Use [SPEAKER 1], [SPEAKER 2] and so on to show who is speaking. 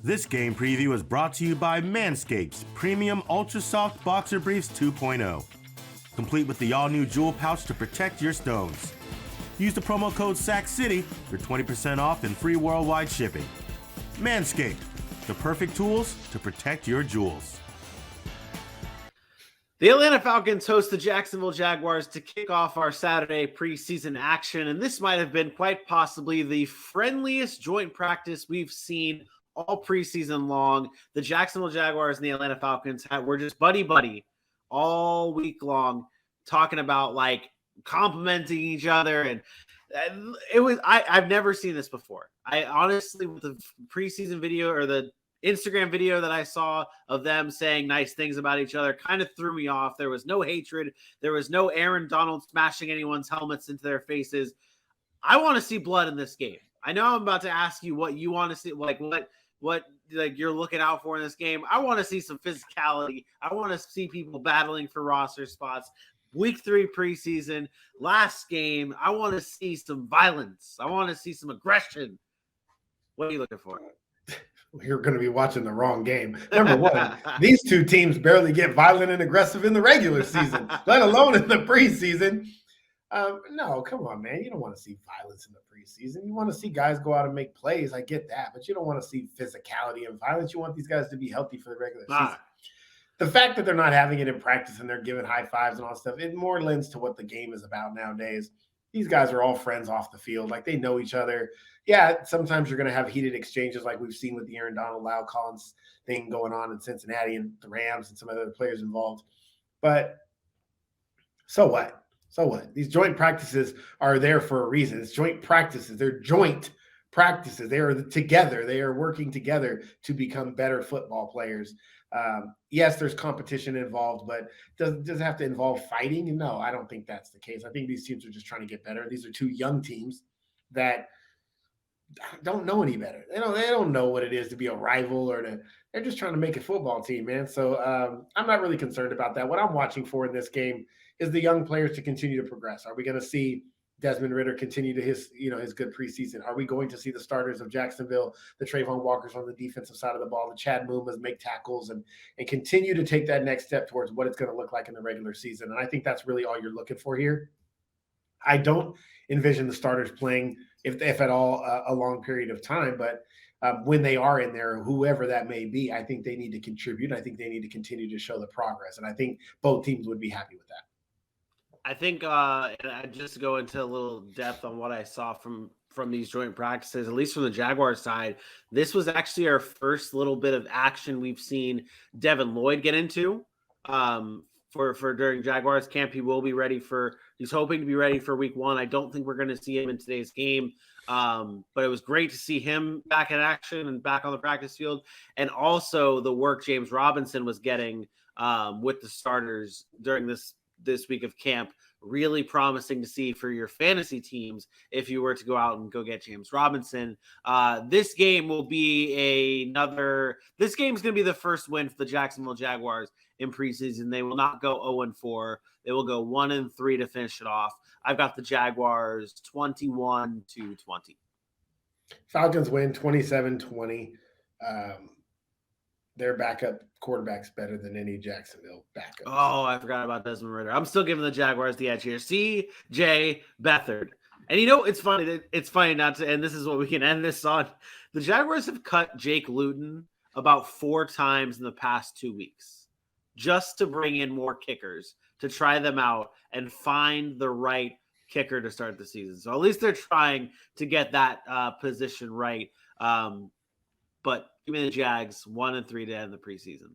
[SPEAKER 1] This game preview is brought to you by Manscaped's Premium Ultra Soft Boxer Briefs 2.0, complete with the all-new jewel pouch to protect your stones. Use the promo code SACCITY for 20% off and free worldwide shipping. Manscaped, the perfect tools to protect your jewels.
[SPEAKER 2] The Atlanta Falcons host the Jacksonville Jaguars to kick off our Saturday preseason action, and this might have been quite possibly the friendliest joint practice we've seen all preseason long. The Jacksonville Jaguars and the Atlanta Falcons were just buddy-buddy all week long, talking about like complimenting each other, and it was I've never seen this before. I honestly, with the preseason video or the Instagram video that I saw of them saying nice things about each other kind of threw me off. There was no hatred. There was no Aaron Donald smashing anyone's helmets into their faces. I want to see blood in this game. I know I'm about to ask you what you want to see, like what like you're looking out for in this game. I want to see some physicality. I want to see people battling for roster spots. Week 3 preseason, last game. I want to see some violence. I want to see some aggression. What are you looking for?
[SPEAKER 3] You're going to be watching the wrong game. Number one, these two teams barely get violent and aggressive in the regular season, let alone in the preseason. No, come on, man. You don't want to see violence in the preseason. You want to see guys go out and make plays. I get that, but you don't want to see physicality and violence. You want these guys to be healthy for the regular season. The fact that they're not having it in practice and they're giving high fives and all that stuff, it more lends to what the game is about nowadays. These guys are all friends off the field. Like, they know each other. Yeah, sometimes you're going to have heated exchanges like we've seen with the Aaron Donald, Lyle Collins thing going on in Cincinnati and the Rams and some other players involved. But so what? So what? These joint practices are there for a reason. It's joint practices. They're joint practices. They are together. They are working together to become better football players. Yes, there's competition involved, but does it have to involve fighting? No, I don't think that's the case. I think these teams are just trying to get better. These are two young teams that don't know any better. They don't know what it is to be a rival they're just trying to make a football team, man. So I'm not really concerned about that. What I'm watching for in this game is the young players to continue to progress. Are we going to see Desmond Ridder continue to his good preseason? Are we going to see the starters of Jacksonville, the Trayvon Walkers on the defensive side of the ball, the Chad Mumas make tackles and continue to take that next step towards what it's going to look like in the regular season? And I think that's really all you're looking for here. I don't envision the starters playing, if at all, a long period of time. But when they are in there, whoever that may be, I think they need to contribute. I think they need to continue to show the progress. And I think both teams would be happy with that.
[SPEAKER 2] I think just to go into a little depth on what I saw from these joint practices, at least from the Jaguars side, this was actually our first little bit of action we've seen Devin Lloyd get into for during Jaguars camp. He will be ready he's hoping to be ready for week 1. I don't think we're going to see him in today's game. But it was great to see him back in action and back on the practice field. And also the work James Robinson was getting with the starters during this week of camp, really promising to see for your fantasy teams if you were to go out and go get James Robinson. This game will be this game's going to be the first win for the Jacksonville Jaguars in preseason. They will not go 0-4. They will go 1-3 to finish it off. I've got the Jaguars 21-20.
[SPEAKER 3] Falcons win 27-20. Their backup quarterback's better than any Jacksonville backup.
[SPEAKER 2] Oh, I forgot about Desmond Ridder. I'm still giving the Jaguars the edge here. C.J. Beathard. And it's funny. It's funny not to, and this is what we can end this on. The Jaguars have cut Jake Luton about 4 times in the past 2 weeks just to bring in more kickers, to try them out and find the right kicker to start the season. So at least they're trying to get that position right. But give me the Jags 1-3 to end the preseason.